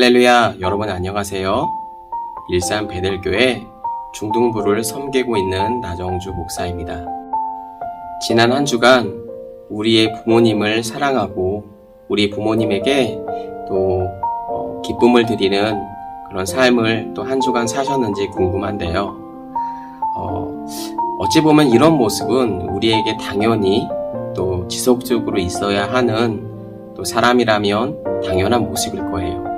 할렐루야, 여러분 안녕하세요. 일산 베델교회 중등부를 섬기고 있는 나정주 목사입니다. 지난 한 주간 우리의 부모님을 사랑하고 우리 부모님에게 또 기쁨을 드리는 그런 삶을 또 한 주간 사셨는지 궁금한데요. 어찌 보면 이런 모습은 우리에게 당연히 또 지속적으로 있어야 하는 또 사람이라면 당연한 모습일 거예요.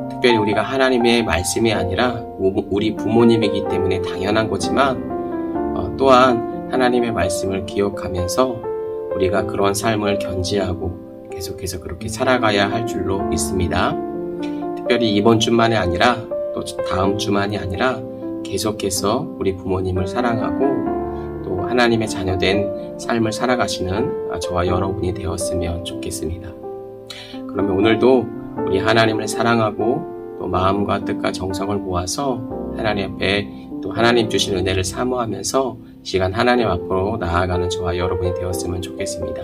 특별히 우리가 하나님의 말씀이 아니라 우리 부모님이기 때문에 당연한 거지만 또한 하나님의 말씀을 기억하면서 우리가 그런 삶을 견지하고 계속해서 그렇게 살아가야 할 줄로 믿습니다. 특별히 이번 주만이 아니라 또 다음 주만이 아니라 계속해서 우리 부모님을 사랑하고 또 하나님의 자녀된 삶을 살아가시는 저와 여러분이 되었으면 좋겠습니다. 그러면 오늘도 우리 하나님을 사랑하고 또 마음과 뜻과 정성을 모아서 하나님 앞에 또 하나님 주신 은혜를 사모하면서 시간 하나님 앞으로 나아가는 저와 여러분이 되었으면 좋겠습니다.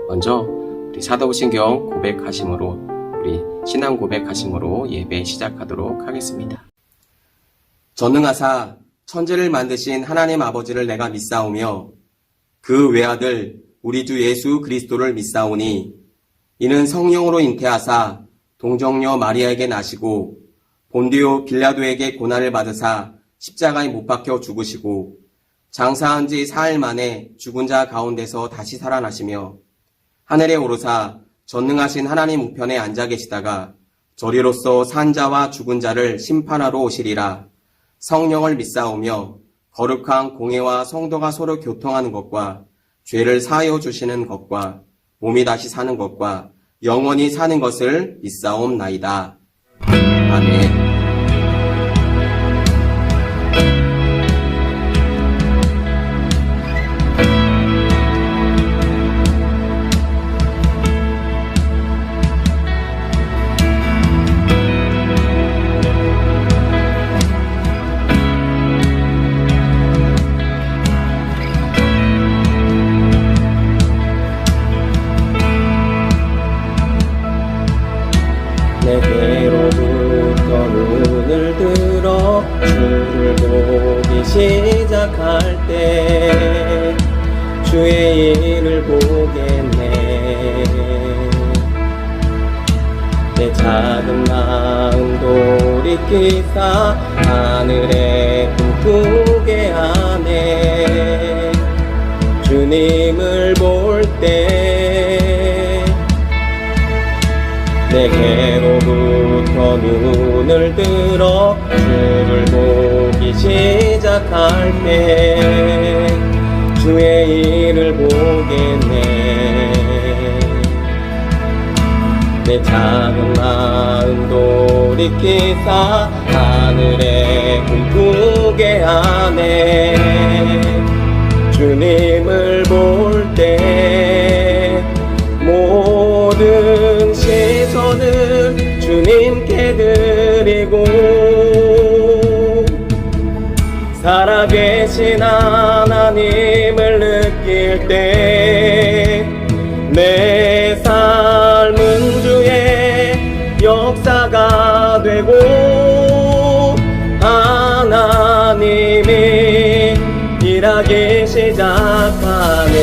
먼저 우리 사도신경 고백하심으로 우리 신앙 고백하심으로 예배 시작하도록 하겠습니다. 전능하사 천지를 만드신 하나님 아버지를 내가 믿사오며 그 외아들 우리 주 예수 그리스도를 믿사오니 이는 성령으로 잉태하사 동정녀 마리아에게 나시고 본디오 빌라도에게 고난을 받으사 십자가에 못 박혀 죽으시고 장사한 지 사흘 만에 죽은 자 가운데서 다시 살아나시며 하늘에 오르사 전능하신 하나님 우편에 앉아 계시다가 저리로서 산 자와 죽은 자를 심판하러 오시리라. 성령을 믿사오며 거룩한 공회와 성도가 서로 교통하는 것과 죄를 사하여 주시는 것과 몸이 다시 사는 것과 영원히 사는 것을 믿사옵나이다. 아멘. 내게로부터 눈을 들어 주를 보기 시작할 때 주의 일을 보겠네. 내 작은 마음 돌이키사 하늘에 꿈꾸게 하네. 주님을 볼 때 내게로부터 눈을 들어 주를 보기 시작할 때 주의 일을 보겠네. 내 작은 마음 돌이키사 하늘에 꿈꾸게 하네. 주님을 볼 때 모든 시선을 주님께 드리고 살아계신 하나님을 느낄 때 내 삶은 주의 역사가 되고 하나님이 일하기 시작하네.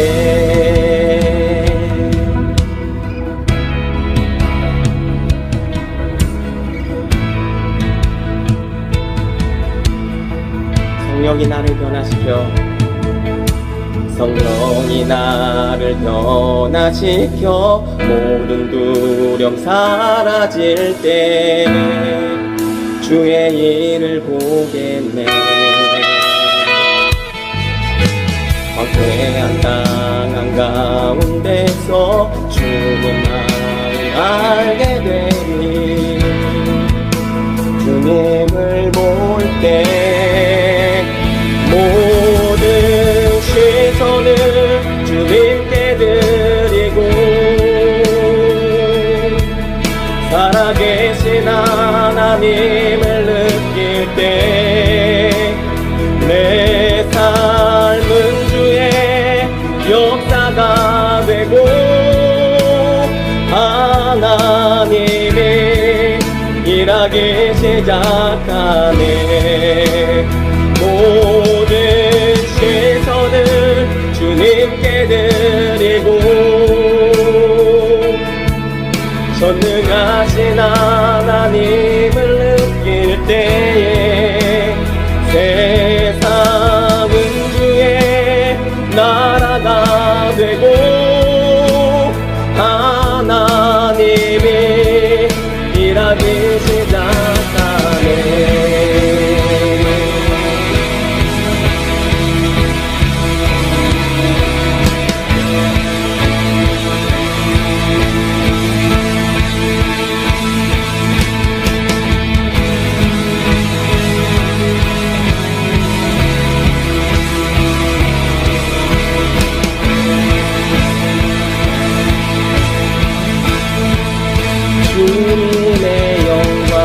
성령이 나를 변화시켜 성령이 나를 변화시켜 모든 두려움 사라질 때 주의 일을 보겠네. 황폐한 땅 한가운데서 주는 나를 알게 되니 주님을 볼 때 모든 시선을 주님께 드리고 살아계신 하나님을 느낄 때 내 삶은 주의 역사가 되고 하나님이 일하기 시작하네. 모든 시선을 주님께 드리고 전능하신 하나님을 느낄 때에 세상은 주의 나라가 되고 하나님이 일하기 시작하네. 주님의 영광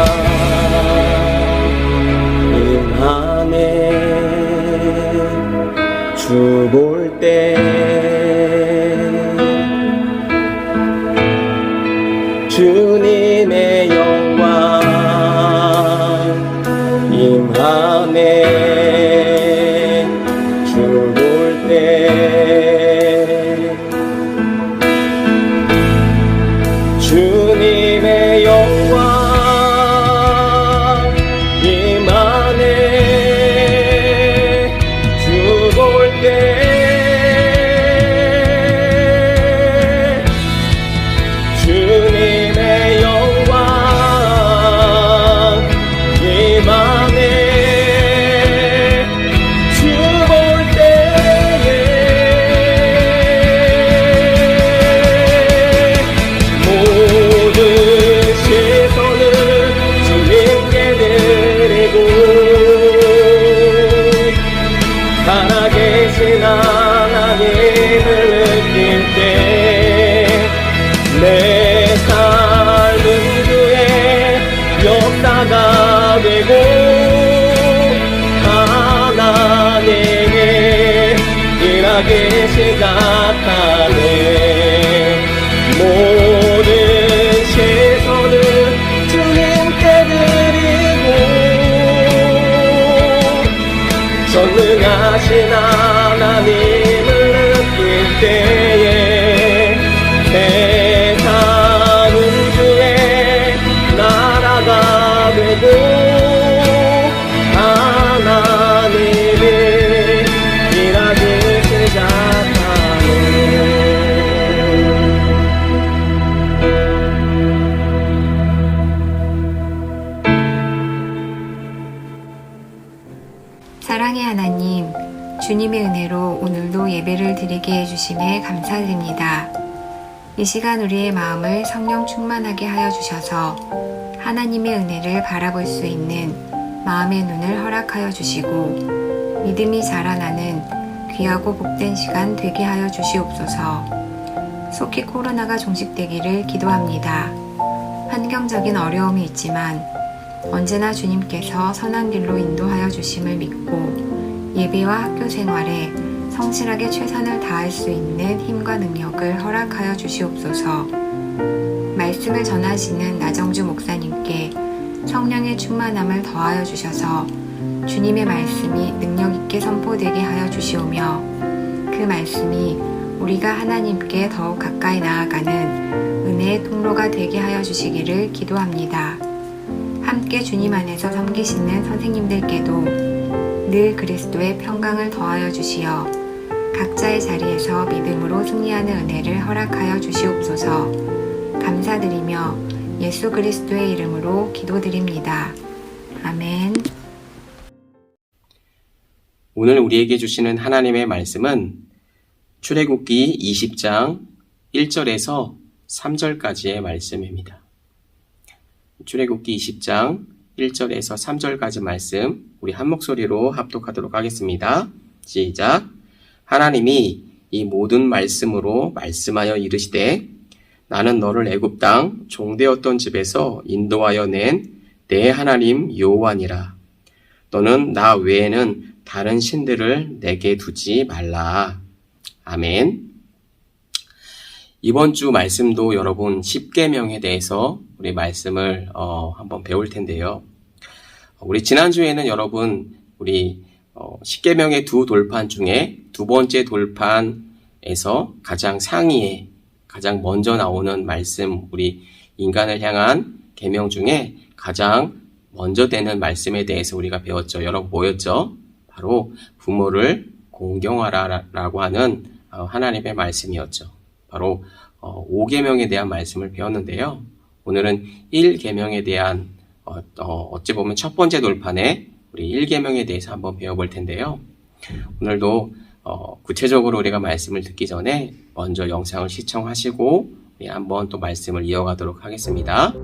임하네. 주 볼 때 주님의 영광 임하네. 주 볼 때 주님의 영광 임하네. 주 볼 때 주님의 영광 임하네. 주 볼 때에 모든 시선을 주님께 드리고 살아계신 하나님을 느낄 때 내 삶은 주의 역사가 되고 하나님이 일하기 시작하네. 모든 시선을 주님께 드리고 전능하신 하나님을 느낄 때에 세상은 주의 나라가 되고 하나님이 일하기 시작하네. 사랑의 하나님, 주님의 은혜로 오늘도 예배를 드리게 해주심에 감사드립니다. 이 시간 우리의 마음을 성령 충만하게 하여 주셔서 하나님의 은혜를 바라볼 수 있는 마음의 눈을 허락하여 주시고 믿음이 자라나는 귀하고 복된 시간 되게 하여 주시옵소서. 속히 코로나가 종식되기를 기도합니다. 환경적인 어려움이 있지만 언제나 주님께서 선한 길로 인도하여 주심을 믿고 예배와 학교 생활에 성실하게 최선을 다할 수 있는 힘과 능력을 허락하여 주시옵소서. 말씀을 전하시는 나정주 목사님께 성령의 충만함을 더하여 주셔서 주님의 말씀이 능력 있게 선포되게 하여 주시오며 그 말씀이 우리가 하나님께 더욱 가까이 나아가는 은혜의 통로가 되게 하여 주시기를 기도합니다. 함께 주님 안에서 섬기시는 선생님들께도 늘 그리스도의 평강을 더하여 주시어 각자의 자리에서 믿음으로 승리하는 은혜를 허락하여 주시옵소서. 감사드리며 예수 그리스도의 이름으로 기도드립니다. 아멘. 오늘 우리에게 주시는 하나님의 말씀은 출애굽기 20장 1절에서 3절까지의 말씀입니다. 출애굽기 20장 1절에서 3절까지 말씀 우리 한 목소리로 합독하도록 하겠습니다. 시작. 하나님이 이 모든 말씀으로 말씀하여 이르시되 나는 너를 애굽 땅 종되었던 집에서 인도하여 낸 내 하나님 여호와니라. 너는 나 외에는 다른 신들을 내게 두지 말라. 아멘. 이번 주 말씀도 여러분 십계명에 대해서 우리 말씀을 한번 배울 텐데요. 우리 지난주에는 여러분 우리 10계명의 두 돌판 중에 두 번째 돌판에서 가장 상위에 가장 먼저 나오는 말씀, 우리 인간을 향한 계명 중에 가장 먼저 되는 말씀에 대해서 우리가 배웠죠. 여러분 뭐였죠? 바로 부모를 공경하라라고 하는 하나님의 말씀이었죠. 바로 5계명에 대한 말씀을 배웠는데요. 오늘은 1계명에 대한 어찌 보면 첫 번째 돌판에 우리 1계명에 대해서 한번 배워볼 텐데요. 오늘도 구체적으로 우리가 말씀을 듣기 전에 먼저 영상을 시청하시고 우리 한번 또 말씀을 이어가도록 하겠습니다.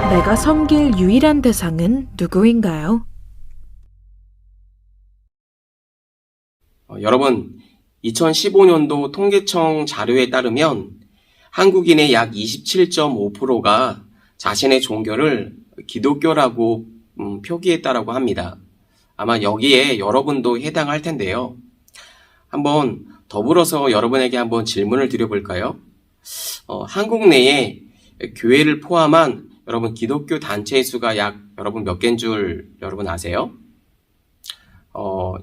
내가 섬길 유일한 대상은 누구인가요? 여러분, 2015년도 통계청 자료에 따르면 한국인의 약 27.5%가 자신의 종교를 기독교라고 표기했다라고 합니다. 아마 여기에 여러분도 해당할 텐데요. 한번 더불어서 여러분에게 한번 질문을 드려볼까요? 한국 내에 교회를 포함한 여러분 기독교 단체의 수가 약 여러분 몇 개인 줄 여러분 아세요?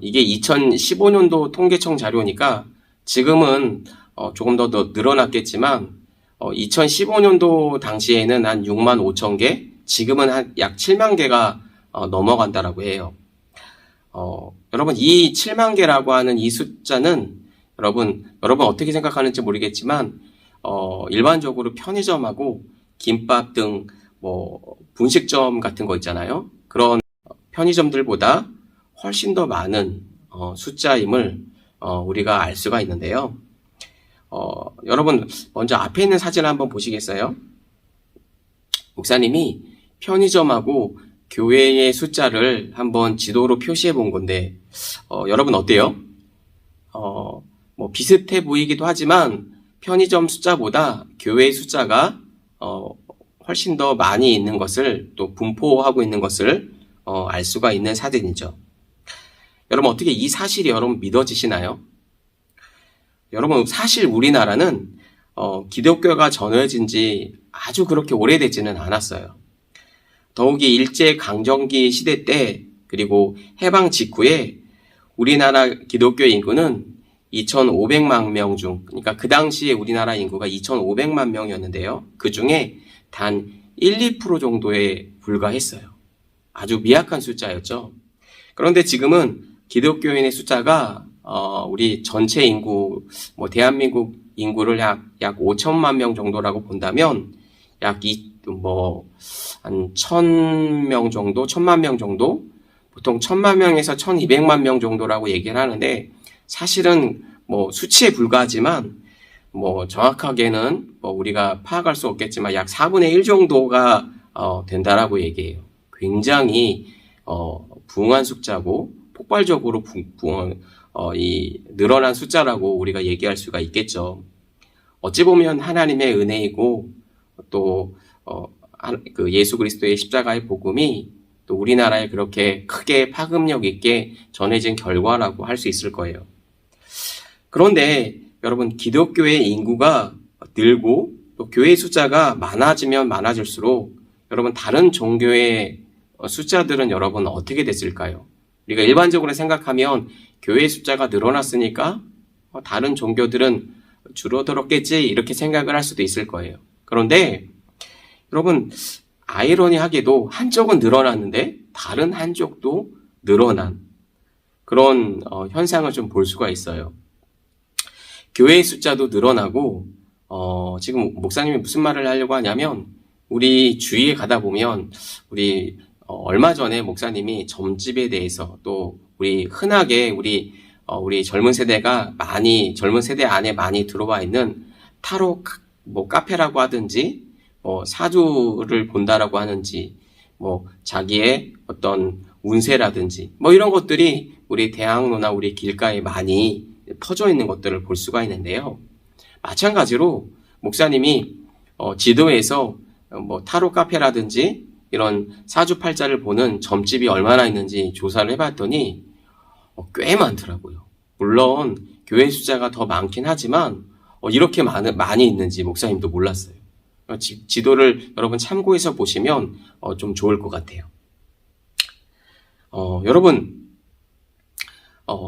이게 2015년도 통계청 자료니까 지금은 조금 더 늘어났겠지만 2015년도 당시에는 한 6만 5천 개, 지금은 한 약 7만 개가 넘어간다라고 해요. 여러분 이 7만 개라고 하는 이 숫자는 여러분 어떻게 생각하는지 모르겠지만 일반적으로 편의점하고 김밥 등 분식점 같은 거 있잖아요. 그런 편의점들보다 훨씬 더 많은 숫자임을 우리가 알 수가 있는데요. 여러분 먼저 앞에 있는 사진을 한번 보시겠어요? 목사님이 편의점하고 교회의 숫자를 한번 지도로 표시해 본 건데 여러분 어때요? 비슷해 보이기도 하지만 편의점 숫자보다 교회의 숫자가 훨씬 더 많이 있는 것을 또 분포하고 있는 것을 알 수가 있는 사진이죠. 여러분 어떻게 이 사실이 여러분 믿어지시나요? 여러분 사실 우리나라는 기독교가 전해진 지 아주 그렇게 오래되지는 않았어요. 더욱이 일제강점기 시대 때 그리고 해방 직후에 우리나라 기독교 인구는 2,500만 명 중, 그러니까 그 당시에 우리나라 인구가 2,500만 명이었는데요. 그 중에 단 1, 2% 정도에 불과했어요. 아주 미약한 숫자였죠. 그런데 지금은 기독교인의 숫자가 우리 전체 인구, 대한민국 인구를 한 5천만 명 정도라고 본다면 한 1,000명 정도, 1,000만 명 정도, 보통 1,000만 명에서 1,200만 명 정도라고 얘기를 하는데 사실은 수치에 불과하지만 정확하게는 우리가 파악할 수 없겠지만 약 4분의 1 정도가 된다라고 얘기해요. 굉장히 부응한 숫자고 폭발적으로 이 늘어난 숫자라고 우리가 얘기할 수가 있겠죠. 어찌 보면 하나님의 은혜이고 또 그 예수 그리스도의 십자가의 복음이 또 우리나라에 그렇게 크게 파급력 있게 전해진 결과라고 할 수 있을 거예요. 그런데 여러분 기독교의 인구가 늘고 또 교회의 숫자가 많아지면 많아질수록 여러분 다른 종교의 숫자들은 여러분 어떻게 됐을까요? 우리가 일반적으로 생각하면 교회의 숫자가 늘어났으니까 다른 종교들은 줄어들었겠지 이렇게 생각을 할 수도 있을 거예요. 그런데 여러분 아이러니하게도 한쪽은 늘어났는데 다른 한쪽도 늘어난 그런 현상을 좀 볼 수가 있어요. 교회의 숫자도 늘어나고 지금 목사님이 무슨 말을 하려고 하냐면 우리 주위에 가다 보면 우리 얼마 전에 목사님이 점집에 대해서 또 우리 흔하게 우리 젊은 세대가 젊은 세대 안에 많이 들어와 있는 타로 카페라고 하든지 사주를 본다라고 하는지 자기의 어떤 운세라든지 이런 것들이 우리 대학로나 우리 길가에 많이 퍼져 있는 것들을 볼 수가 있는데요. 마찬가지로 목사님이 지도에서 타로 카페라든지 이런 사주팔자를 보는 점집이 얼마나 있는지 조사를 해봤더니 꽤 많더라고요. 물론 교회 숫자가 더 많긴 하지만 이렇게 많이 있는지 목사님도 몰랐어요. 지도를 여러분 참고해서 보시면 좀 좋을 것 같아요. 여러분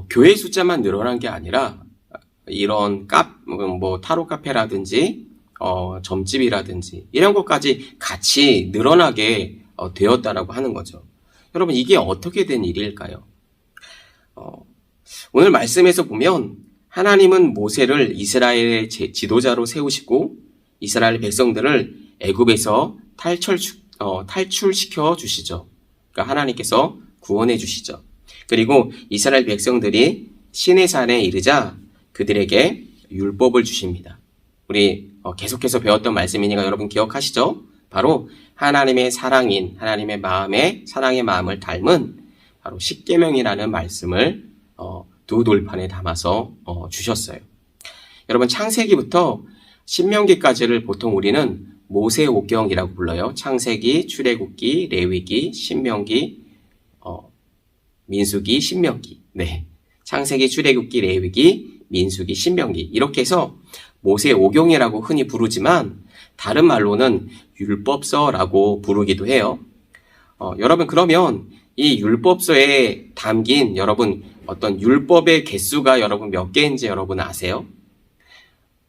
교회 숫자만 늘어난 게 아니라 이런 타로 카페라든지 점집이라든지 이런 것까지 같이 늘어나게 되었다라고 하는 거죠. 여러분 이게 어떻게 된 일일까요? 오늘 말씀에서 보면 하나님은 모세를 이스라엘의 지도자로 세우시고 이스라엘 백성들을 애굽에서 탈출시켜 주시죠. 그러니까 하나님께서 구원해 주시죠. 그리고 이스라엘 백성들이 시내산에 이르자 그들에게 율법을 주십니다. 우리 계속해서 배웠던 말씀이니까 여러분 기억하시죠? 바로 하나님의 사랑인 하나님의 사랑의 마음을 닮은 바로 십계명이라는 말씀을 두 돌판에 담아서 주셨어요. 여러분 창세기부터 신명기까지를 보통 우리는 모세오경이라고 불러요. 창세기, 출애굽기, 레위기, 신명기, 민수기, 신명기. 네. 창세기, 출애굽기, 레위기, 민수기, 신명기. 이렇게 해서 모세오경이라고 흔히 부르지만 다른 말로는 율법서라고 부르기도 해요. 여러분 그러면 이 율법서에 담긴 여러분 어떤 율법의 개수가 여러분 몇 개인지 여러분 아세요?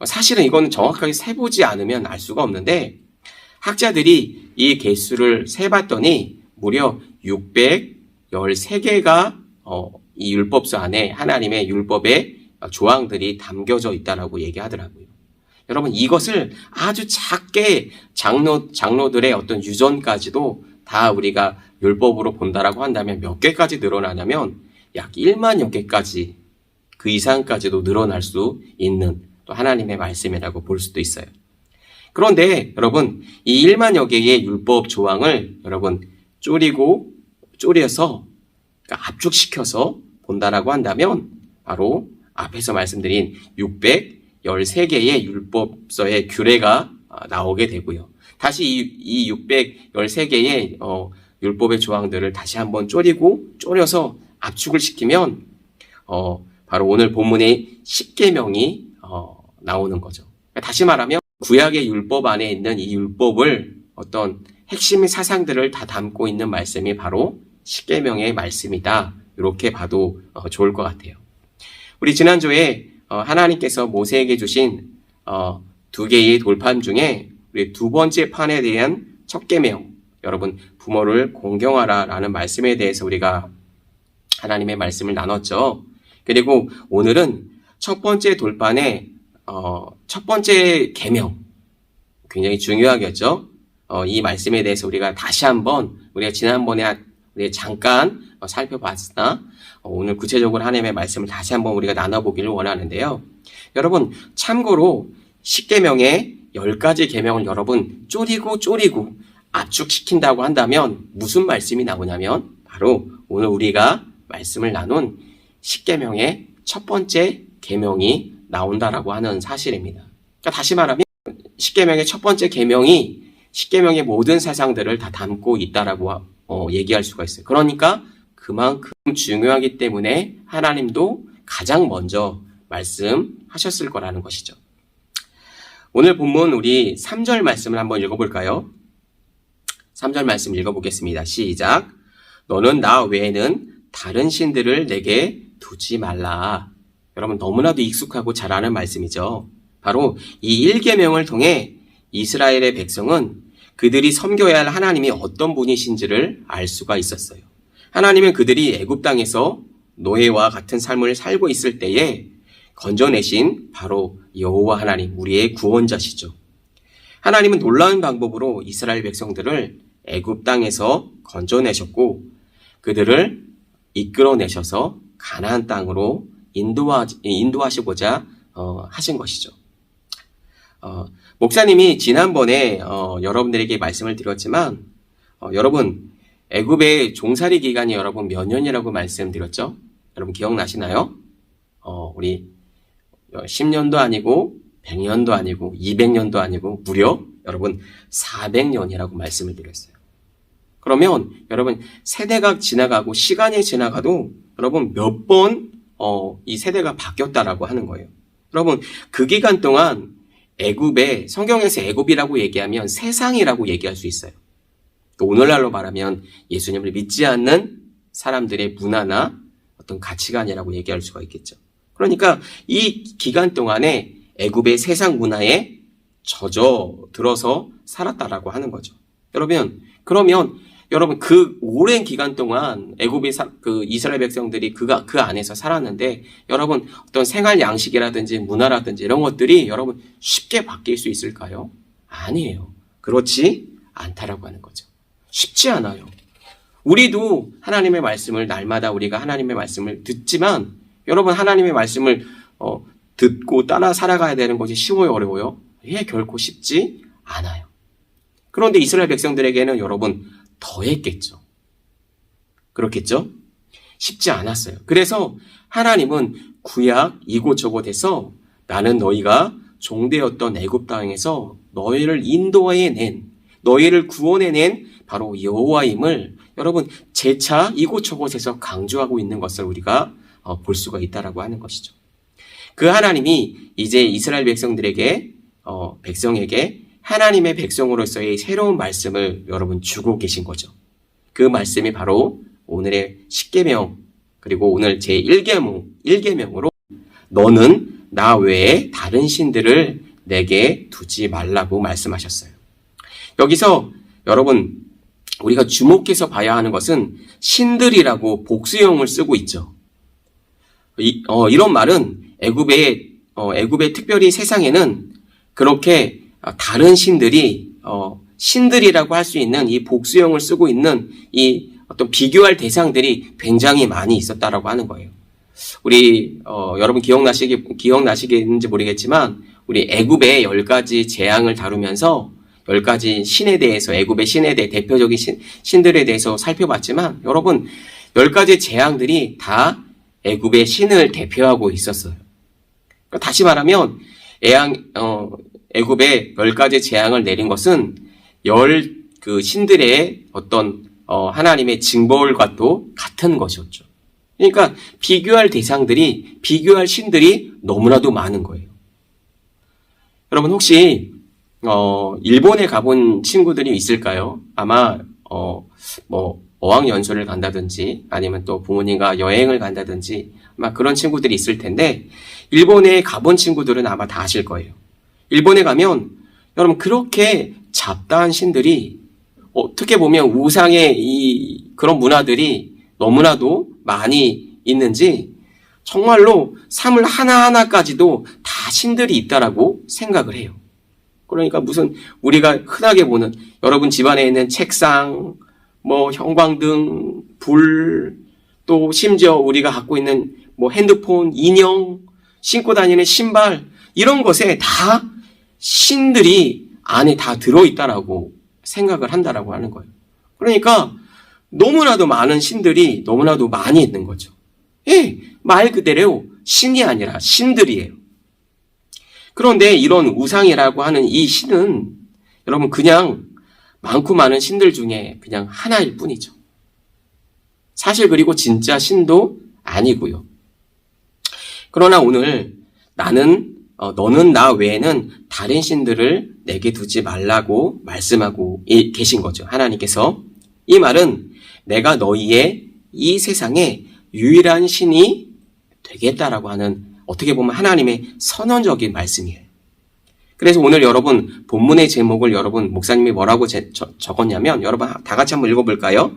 사실은 이거는 정확하게 세보지 않으면 알 수가 없는데 학자들이 이 개수를 세봤더니 무려 613개가 이 율법서 안에 하나님의 율법의 조항들이 담겨져 있다라고 얘기하더라고요. 여러분 이것을 아주 작게 장로들의 어떤 유전까지도 다 우리가 율법으로 본다라고 한다면 몇 개까지 늘어나냐면 약 1만여 개까지 그 이상까지도 늘어날 수 있는 또 하나님의 말씀이라고 볼 수도 있어요. 그런데 여러분 이 1만여 개의 율법 조항을 여러분 쪼려서 그러니까 압축시켜서 본다라고 한다면 바로 앞에서 말씀드린 613개의 율법서의 규례가 나오게 되고요. 다시 이 613개의 율법의 조항들을 다시 한번 쪼려서 압축을 시키면 바로 오늘 본문의 십계명이 나오는 거죠. 다시 말하면 구약의 율법 안에 있는 이 율법을 어떤 핵심 사상들을 다 담고 있는 말씀이 바로 십계명의 말씀이다. 이렇게 봐도 좋을 것 같아요. 우리 지난주에 하나님께서 모세에게 주신 두 개의 돌판 중에 우리 두 번째 판에 대한 첫 계명, 여러분 부모를 공경하라 라는 말씀에 대해서 우리가 하나님의 말씀을 나눴죠. 그리고 오늘은 첫 번째 돌판의 첫 번째 계명, 굉장히 중요하겠죠. 이 말씀에 대해서 우리가 다시 한번 우리가 지난번에 잠깐 살펴봤으나 오늘 구체적으로 하나님의 말씀을 다시 한번 우리가 나눠보기를 원하는데요. 여러분 참고로 십계명의 10가지 계명을 여러분 쪼리고 압축시킨다고 한다면 무슨 말씀이 나오냐면 바로 오늘 우리가 말씀을 나눈 십계명의 첫 번째 계명이 나온다라고 하는 사실입니다. 그러니까 다시 말하면 십계명의 첫 번째 계명이 십계명의 모든 사상들을 다 담고 있다라고 얘기할 수가 있어요. 그러니까 그만큼 중요하기 때문에 하나님도 가장 먼저 말씀하셨을 거라는 것이죠. 오늘 본문 우리 3절 말씀을 한번 읽어볼까요? 3절 말씀 읽어보겠습니다. 시작. 너는 나 외에는 다른 신들을 내게 두지 말라. 여러분 너무나도 익숙하고 잘 아는 말씀이죠. 바로 이 1계명을 통해 이스라엘의 백성은 그들이 섬겨야 할 하나님이 어떤 분이신지를 알 수가 있었어요. 하나님은 그들이 애굽 땅에서 노예와 같은 삶을 살고 있을 때에 건져내신 바로 여호와 하나님, 우리의 구원자시죠. 하나님은 놀라운 방법으로 이스라엘 백성들을 애굽 땅에서 건져내셨고 그들을 이끌어내셔서 가나안 땅으로 인도하시고자 하신 것이죠. 목사님이 지난번에 여러분들에게 말씀을 드렸지만 여러분 애굽의 종살이 기간이 여러분 몇 년이라고 말씀드렸죠? 여러분 기억나시나요? 우리 10년도 아니고 100년도 아니고 200년도 아니고 무려 여러분 400년이라고 말씀을 드렸어요. 그러면 여러분 세대가 지나가고 시간이 지나가도 여러분 몇 번 이 세대가 바뀌었다라고 하는 거예요. 여러분 그 기간 동안 애굽에 성경에서 애굽이라고 얘기하면 세상이라고 얘기할 수 있어요. 오늘날로 말하면 예수님을 믿지 않는 사람들의 문화나 어떤 가치관이라고 얘기할 수가 있겠죠. 그러니까 이 기간 동안에 애굽의 세상 문화에 젖어들어서 살았다라고 하는 거죠. 여러분, 그러면 여러분 그 오랜 기간 동안 애굽의 그 이스라엘 백성들이 그 안에서 살았는데 여러분 어떤 생활 양식이라든지 문화라든지 이런 것들이 여러분 쉽게 바뀔 수 있을까요? 아니에요. 그렇지 않다라고 하는 거죠. 쉽지 않아요. 우리도 하나님의 말씀을 날마다 우리가 하나님의 말씀을 듣지만 여러분 하나님의 말씀을 듣고 따라 살아가야 되는 것이 쉬워요, 어려워요? 예, 결코 쉽지 않아요. 그런데 이스라엘 백성들에게는 여러분 더했겠죠. 그렇겠죠? 쉽지 않았어요. 그래서 하나님은 구약 이곳저곳에서 나는 너희가 종되었던 애굽 땅에서 너희를 인도해낸, 너희를 구원해낸 바로 여호와임을 여러분 재차 이곳저곳에서 강조하고 있는 것을 우리가 볼 수가 있다라고 하는 것이죠. 그 하나님이 이제 이스라엘 백성들에게 백성에게 하나님의 백성으로서의 새로운 말씀을 여러분 주고 계신 거죠. 그 말씀이 바로 오늘의 십계명 그리고 오늘 제1계명으로 너는 나 외에 다른 신들을 내게 두지 말라고 말씀하셨어요. 여기서 여러분 우리가 주목해서 봐야 하는 것은 신들이라고 복수형을 쓰고 있죠. 이런 말은 애굽의 특별히 세상에는 그렇게 다른 신들이 신들이라고 할 수 있는 이 복수형을 쓰고 있는 이 어떤 비교할 대상들이 굉장히 많이 있었다라고 하는 거예요. 우리 여러분 기억나시겠는지 모르겠지만 우리 애굽의 10가지 재앙을 다루면서 10가지 신에 대해서 애굽의 신에 대해 대표적인 신들에 대해서 살펴봤지만 여러분 10가지 재앙들이 다 애굽의 신을 대표하고 있었어요. 다시 말하면 애굽에 10가지 재앙을 내린 것은 그 신들의 어떤 하나님의 징벌과도 같은 것이었죠. 그러니까 비교할 신들이 너무나도 많은 거예요. 여러분 혹시 일본에 가본 친구들이 있을까요? 아마 어학연수를 간다든지 아니면 또 부모님과 여행을 간다든지 아마 그런 친구들이 있을 텐데 일본에 가본 친구들은 아마 다 아실 거예요. 일본에 가면 여러분 그렇게 잡다한 신들이 어떻게 보면 우상의 그런 문화들이 너무나도 많이 있는지 정말로 사물 하나하나까지도 다 신들이 있다라고 생각을 해요. 그러니까 무슨 우리가 흔하게 보는 여러분 집안에 있는 책상, 형광등, 불, 또 심지어 우리가 갖고 있는 핸드폰, 인형, 신고 다니는 신발 이런 것에 다 신들이 안에 다 들어있다라고 생각을 한다라고 하는 거예요. 그러니까 너무나도 많은 신들이 너무나도 많이 있는 거죠. 예, 말 그대로 신이 아니라 신들이에요. 그런데 이런 우상이라고 하는 이 신은 여러분 그냥 많고 많은 신들 중에 그냥 하나일 뿐이죠. 사실 그리고 진짜 신도 아니고요. 그러나 오늘 너는 나 외에는 다른 신들을 내게 두지 말라고 말씀하고 계신 거죠. 하나님께서. 이 말은 내가 너희의 이 세상에 유일한 신이 되겠다라고 하는 어떻게 보면 하나님의 선언적인 말씀이에요. 그래서 오늘 여러분 본문의 제목을 여러분 목사님이 뭐라고 적었냐면 여러분 다 같이 한번 읽어볼까요?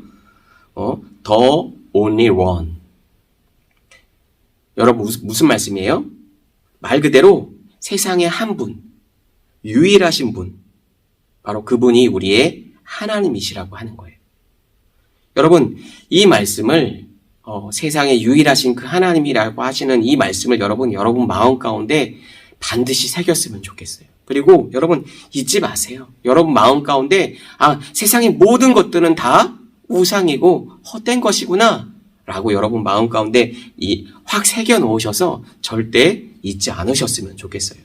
The only one. 여러분 무슨 말씀이에요? 말 그대로 세상에 한 분, 유일하신 분, 바로 그분이 우리의 하나님이시라고 하는 거예요. 여러분 이 말씀을 세상에 유일하신 그 하나님이라고 하시는 이 말씀을 여러분 마음 가운데 반드시 새겼으면 좋겠어요. 그리고 여러분 잊지 마세요. 여러분 마음 가운데 세상의 모든 것들은 다 우상이고 헛된 것이구나 라고 여러분 마음 가운데 확 새겨 놓으셔서 절대 잊지 않으셨으면 좋겠어요.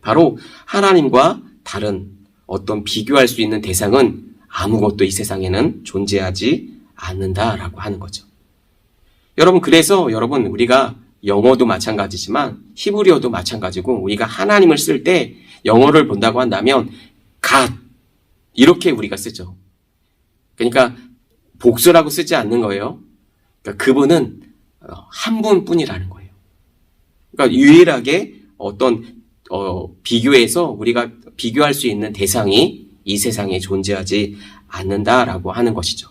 바로 하나님과 다른 어떤 비교할 수 있는 대상은 아무것도 이 세상에는 존재하지 않는다라고 하는 거죠. 여러분 그래서 여러분 우리가 영어도 마찬가지지만 히브리어도 마찬가지고 우리가 하나님을 쓸 때 영어를 본다고 한다면 God 이렇게 우리가 쓰죠. 그러니까 복수라고 쓰지 않는 거예요. 그러니까 그분은 한 분뿐이라는 거예요. 그러니까 유일하게 어떤 비교해서 우리가 비교할 수 있는 대상이 이 세상에 존재하지 않는다라고 하는 것이죠.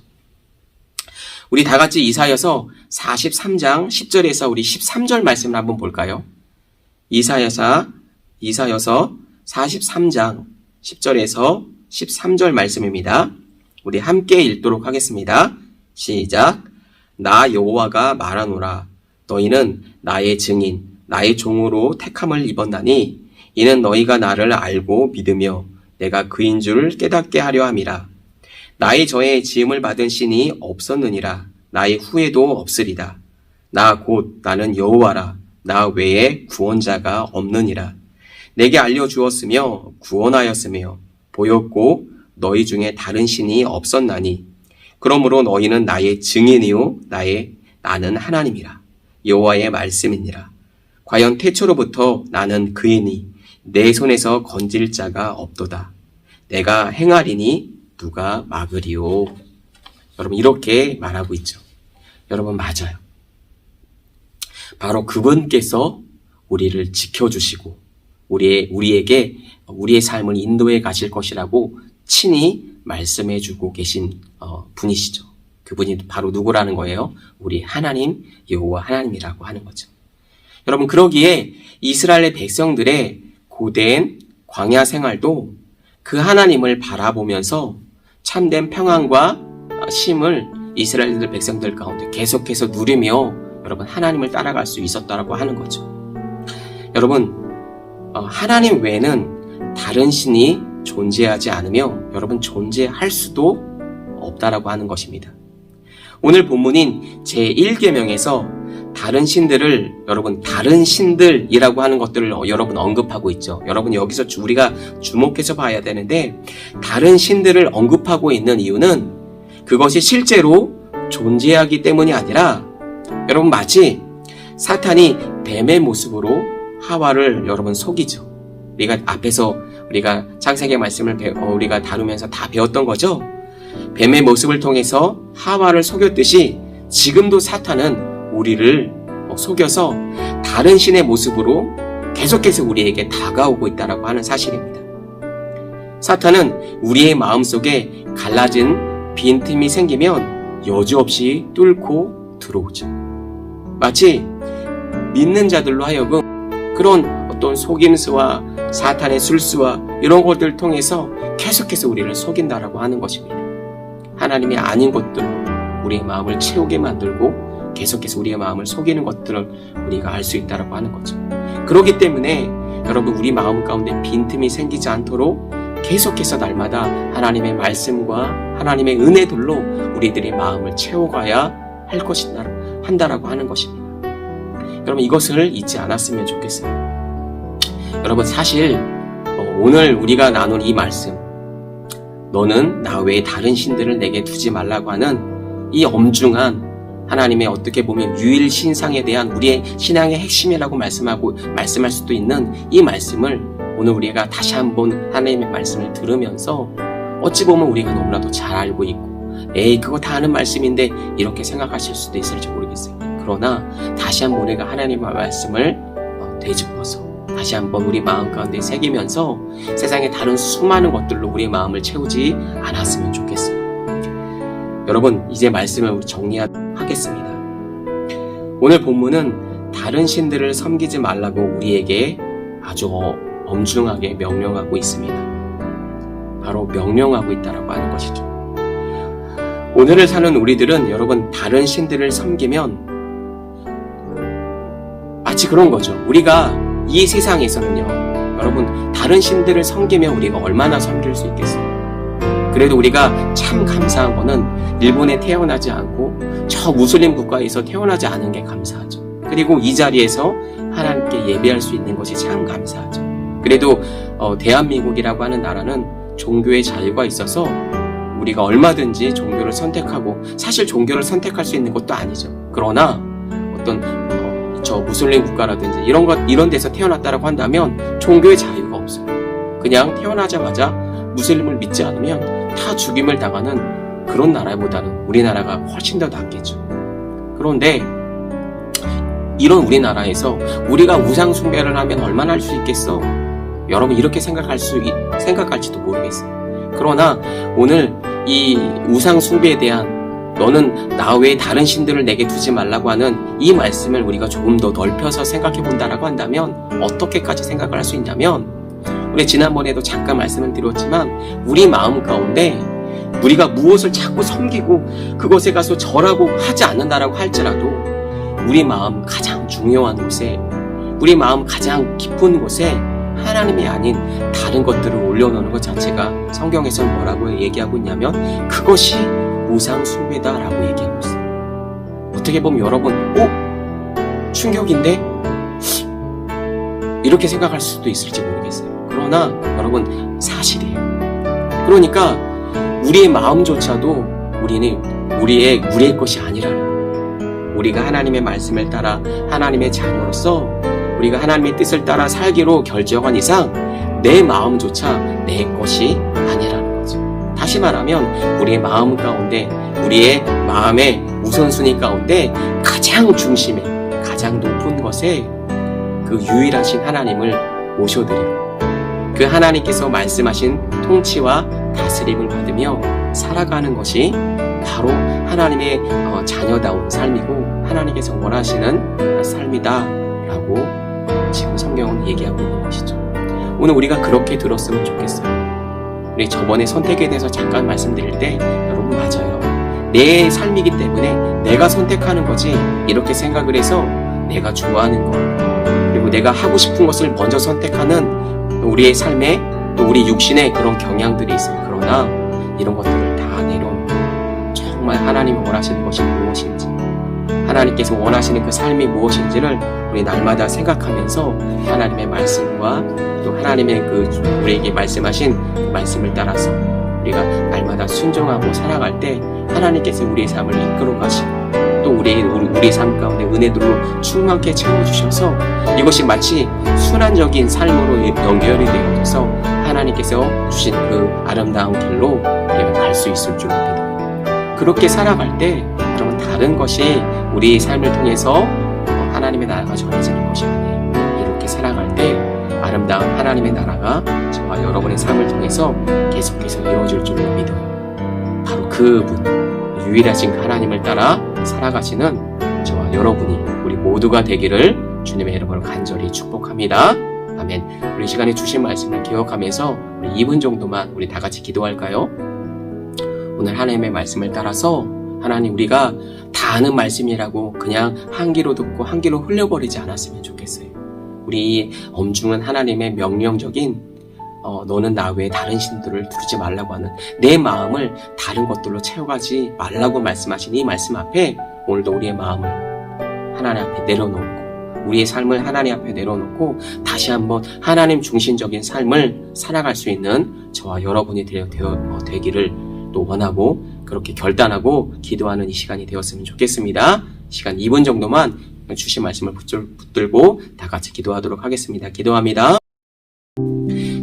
우리 다 같이 이사야서 43장 10절에서 우리 13절 말씀을 한번 볼까요? 이사야서 43장 10절에서 13절 말씀입니다. 우리 함께 읽도록 하겠습니다. 시작. 나 여호와가 말하노라. 너희는 나의 증인, 나의 종으로 택함을 입었나니 이는 너희가 나를 알고 믿으며 내가 그인 줄 깨닫게 하려 함이라. 나의 저의 지음을 받은 신이 없었느니라. 나의 후에도 없으리다. 나 곧 나는 여호와라. 나 외에 구원자가 없느니라. 내게 알려주었으며 구원하였으며 보였고 너희 중에 다른 신이 없었나니 그러므로 너희는 나의 증인이요 나는 하나님이라. 여호와의 말씀이니라. 과연 태초로부터 나는 그이니 내 손에서 건질 자가 없도다. 내가 행하리니 누가 막으리요. 여러분 이렇게 말하고 있죠. 여러분 맞아요. 바로 그분께서 우리를 지켜주시고 우리에게 우리의 삶을 인도해 가실 것이라고 친히 말씀해 주고 계신 분이시죠. 그분이 바로 누구라는 거예요? 우리 하나님 여호와 하나님이라고 하는 거죠. 여러분 그러기에 이스라엘의 백성들의 고된 광야 생활도 그 하나님을 바라보면서 참된 평안과 쉼을 이스라엘 백성들 가운데 계속해서 누리며 여러분 하나님을 따라갈 수 있었다라고 하는 거죠. 여러분 하나님 외에는 다른 신이 존재하지 않으며 여러분 존재할 수도 없다라고 하는 것입니다. 오늘 본문인 제1계명에서 다른 신들을 여러분 다른 신들이라고 하는 것들을 여러분 언급하고 있죠. 여러분 여기서 우리가 주목해서 봐야 되는데 다른 신들을 언급하고 있는 이유는 그것이 실제로 존재하기 때문이 아니라 여러분 마치 사탄이 뱀의 모습으로 하와를 여러분 속이죠. 우리가 앞에서 우리가 창세기 말씀을 우리가 다루면서 다 배웠던 거죠. 뱀의 모습을 통해서 하와를 속였듯이 지금도 사탄은 우리를 속여서 다른 신의 모습으로 계속해서 우리에게 다가오고 있다고 하는 사실입니다. 사탄은 우리의 마음속에 갈라진 빈틈이 생기면 여지없이 뚫고 들어오죠. 마치 믿는 자들로 하여금 그런 어떤 속임수와 사탄의 술수와 이런 것들을 통해서 계속해서 우리를 속인다라고 하는 것입니다. 하나님이 아닌 것들로 우리의 마음을 채우게 만들고 계속해서 우리의 마음을 속이는 것들을 우리가 알 수 있다라고 하는 거죠. 그렇기 때문에 여러분 우리 마음 가운데 빈틈이 생기지 않도록 계속해서 날마다 하나님의 말씀과 하나님의 은혜들로 우리들의 마음을 채워가야 할 것이다 한다라고 하는 것입니다. 여러분 이것을 잊지 않았으면 좋겠어요. 여러분 사실 오늘 우리가 나눈 이 말씀 너는 나 외에 다른 신들을 내게 두지 말라고 하는 이 엄중한 하나님의 어떻게 보면 유일 신상에 대한 우리의 신앙의 핵심이라고 말씀할 수도 있는 이 말씀을 오늘 우리가 다시 한번 하나님의 말씀을 들으면서 어찌 보면 우리가 너무나도 잘 알고 있고 그거 다 아는 말씀인데 이렇게 생각하실 수도 있을지 모르겠어요. 그러나 다시 한번 우리가 하나님의 말씀을 되짚어서 다시 한번 우리 마음 가운데 새기면서 세상의 다른 수많은 것들로 우리 마음을 채우지 않았으면 좋겠어요. 여러분, 이제 말씀을 우리 정리하겠습니다. 오늘 본문은 다른 신들을 섬기지 말라고 우리에게 아주 엄중하게 명령하고 있습니다. 바로 명령하고 있다라고 하는 것이죠. 오늘을 사는 우리들은 여러분, 다른 신들을 섬기면 마치 그런 거죠. 우리가 이 세상에서는요, 여러분, 다른 신들을 섬기면 우리가 얼마나 섬길 수 있겠어요? 그래도 우리가 참 감사한 거는 일본에 태어나지 않고 저 무슬림 국가에서 태어나지 않은 게 감사하죠. 그리고 이 자리에서 하나님께 예배할 수 있는 것이 참 감사하죠. 그래도 대한민국이라고 하는 나라는 종교의 자유가 있어서 우리가 얼마든지 종교를 선택하고, 사실 종교를 선택할 수 있는 것도 아니죠. 그러나 어떤 저 무슬림 국가라든지 이런 데서 태어났다라고 한다면 종교의 자유가 없어요. 그냥 태어나자마자 무슬림을 믿지 않으면 다 죽임을 당하는 그런 나라보다는 우리나라가 훨씬 더 낫겠죠. 그런데 이런 우리나라에서 우리가 우상 숭배를 하면 얼마나 할 수 있겠어? 여러분, 이렇게 생각할지도 모르겠어요. 그러나 오늘 이 우상 숭배에 대한, 너는 나 외에 다른 신들을 내게 두지 말라고 하는 이 말씀을 우리가 조금 더 넓혀서 생각해 본다라고 한다면 어떻게까지 생각을 할 수 있냐면, 우리 지난번에도 잠깐 말씀을 드렸지만 우리 마음 가운데 우리가 무엇을 자꾸 섬기고 그것에 가서 절하고 하지 않는다라고 할지라도 우리 마음 가장 중요한 곳에, 우리 마음 가장 깊은 곳에 하나님이 아닌 다른 것들을 올려놓는 것 자체가 성경에서는 뭐라고 얘기하고 있냐면 그것이 우상 숭배다라고 얘기하고 있어요. 어떻게 보면 여러분, 충격인데? 이렇게 생각할 수도 있을지 모르겠어요. 그러나 여러분, 사실이에요. 그러니까 우리의 마음조차도 우리의 것이 아니라는 거예요. 우리가 하나님의 말씀을 따라 하나님의 자녀로서 우리가 하나님의 뜻을 따라 살기로 결정한 이상 내 마음조차 내 것이 아니라는 거죠. 다시 말하면 우리의 마음 가운데, 우리의 마음의 우선순위 가운데 가장 중심에, 가장 높은 것에 그 유일하신 하나님을 모셔드리고 그 하나님께서 말씀하신 통치와 다스림을 받으며 살아가는 것이 바로 하나님의 자녀다운 삶이고 하나님께서 원하시는 삶이다라고 지금 성경은 얘기하고 있는 것이죠. 오늘 우리가 그렇게 들었으면 좋겠어요. 우리 저번에 선택에 대해서 잠깐 말씀드릴 때 여러분, 맞아요. 내 삶이기 때문에 내가 선택하는 거지, 이렇게 생각을 해서 내가 좋아하는 것, 그리고 내가 하고 싶은 것을 먼저 선택하는 우리의 삶에, 또 우리 육신에 그런 경향들이 있어요. 그러나 이런 것들을 다 내려놓고 정말 하나님이 원하시는 것이 무엇인지, 하나님께서 원하시는 그 삶이 무엇인지를 우리 날마다 생각하면서 하나님의 말씀과 또 하나님의 우리에게 말씀하신 그 말씀을 따라서 우리가 날마다 순종하고 살아갈 때 하나님께서 우리의 삶을 이끌어 가시고 또 우리 삶 가운데 은혜들로 충만케 채워주셔서 이것이 마치 순환적인 삶으로 연결이 되어져서 하나님께서 주신 그 아름다운 길로 우리가 갈 수 있을 줄 믿어요. 그렇게 살아갈 때 여러분, 다른 것이 우리 삶을 통해서 하나님의 나라가 전해지는 것이 아니에요. 이렇게 살아갈 때 아름다운 하나님의 나라가 저와 여러분의 삶을 통해서 계속해서 이루어질 줄 믿어요. 바로 그분, 유일하신 하나님을 따라 살아가시는 저와 여러분이, 우리 모두가 되기를 주님의 이름으로 간절히 축복합니다. 아멘. 우리 시간에 주신 말씀을 기억하면서 우리 2분 정도만 우리 다 같이 기도할까요? 오늘 하나님의 말씀을 따라서 하나님, 우리가 다 아는 말씀이라고 그냥 한 귀로 듣고 한 귀로 흘려버리지 않았으면 좋겠어요. 우리 엄중한 하나님의 명령적인 너는 나 외에 다른 신들을 두지 말라고 하는 내 마음을 다른 것들로 채워가지 말라고 말씀하신 이 말씀 앞에 오늘도 우리의 마음을 하나님 앞에 내려놓고 우리의 삶을 하나님 앞에 내려놓고 다시 한번 하나님 중심적인 삶을 살아갈 수 있는 저와 여러분이 되기를 또 원하고 그렇게 결단하고 기도하는 이 시간이 되었으면 좋겠습니다. 시간 2분 정도만 주신 말씀을 붙들고 다 같이 기도하도록 하겠습니다. 기도합니다.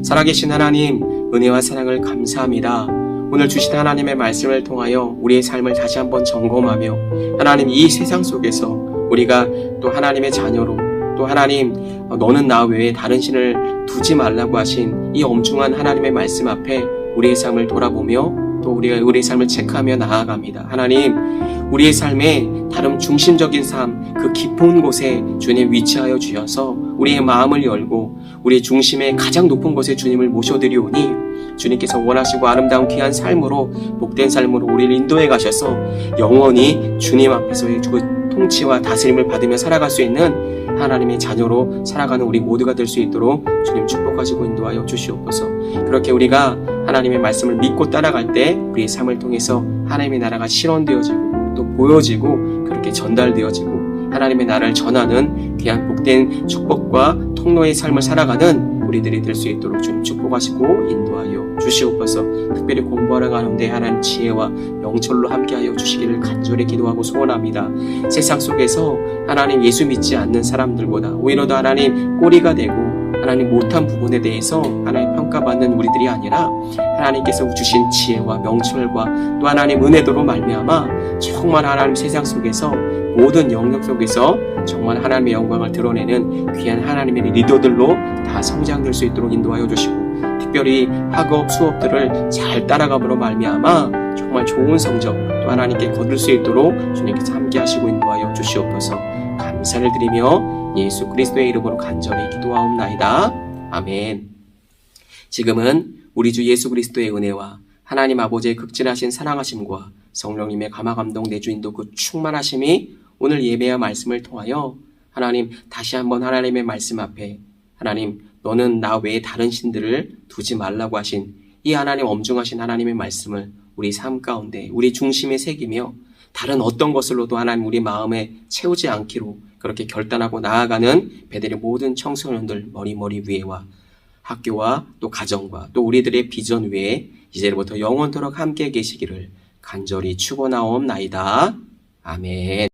살아계신 하나님, 은혜와 사랑을 감사합니다. 오늘 주신 하나님의 말씀을 통하여 우리의 삶을 다시 한번 점검하며 하나님, 이 세상 속에서 우리가 또 하나님의 자녀로 또 하나님 너는 나 외에 다른 신을 두지 말라고 하신 이 엄중한 하나님의 말씀 앞에 우리의 삶을 돌아보며 또 우리가 우리의 삶을 체크하며 나아갑니다. 하나님, 우리의 삶에 다른 중심적인 삶, 그 깊은 곳에 주님 위치하여 주셔서 우리의 마음을 열고 우리의 중심의 가장 높은 곳에 주님을 모셔드리오니 주님께서 원하시고 아름다운 귀한 삶으로 복된 삶으로 우리를 인도해 가셔서 영원히 주님 앞에서의 그 통치와 다스림을 받으며 살아갈 수 있는 하나님의 자녀로 살아가는 우리 모두가 될 수 있도록 주님 축복하시고 인도하여 주시옵소서. 그렇게 우리가 하나님의 말씀을 믿고 따라갈 때 우리의 삶을 통해서 하나님의 나라가 실현되어지고 또 보여지고 그렇게 전달되어지고 하나님의 나라를 전하는 귀한 복된 축복과 통로의 삶을 살아가는 우리들이 될 수 있도록 주님 축복하시고 인도하여 주시옵소서. 특별히 공부하러 가는데 하나님 지혜와 영철로 함께하여 주시기를 간절히 기도하고 소원합니다. 세상 속에서 하나님 예수 믿지 않는 사람들보다 오히려 더 하나님 꼬리가 되고 하나님 못한 부분에 대해서 하나님 평가받는 우리들이 아니라 하나님께서 주신 지혜와 명철과 또 하나님 은혜도로 말미암아 정말 하나님 세상 속에서 모든 영역 속에서 정말 하나님의 영광을 드러내는 귀한 하나님의 리더들로 다 성장될 수 있도록 인도하여 주시고 특별히 학업 수업들을 잘 따라감으로 말미암아 정말 좋은 성적 또 하나님께 거둘 수 있도록 주님께서 함께 하시고 인도하여 주시옵소서. 감사를 드리며 예수 그리스도의 이름으로 간절히 기도하옵나이다. 아멘. 지금은 우리 주 예수 그리스도의 은혜와 하나님 아버지의 극진하신 사랑하심과 성령님의 감화감동 내주인도 그 충만하심이 오늘 예배와 말씀을 통하여 하나님 다시 한번 하나님의 말씀 앞에 하나님 너는 나 외에 다른 신들을 두지 말라고 하신 이 하나님 엄중하신 하나님의 말씀을 우리 삶 가운데 우리 중심에 새기며 다른 어떤 것으로도 하나님 우리 마음에 채우지 않기로 그렇게 결단하고 나아가는 배들의 모든 청소년들 머리 위에와 학교와 또 가정과 또 우리들의 비전 위에 이제부터 영원토록 함께 계시기를 간절히 축원하옵나이다. 아멘.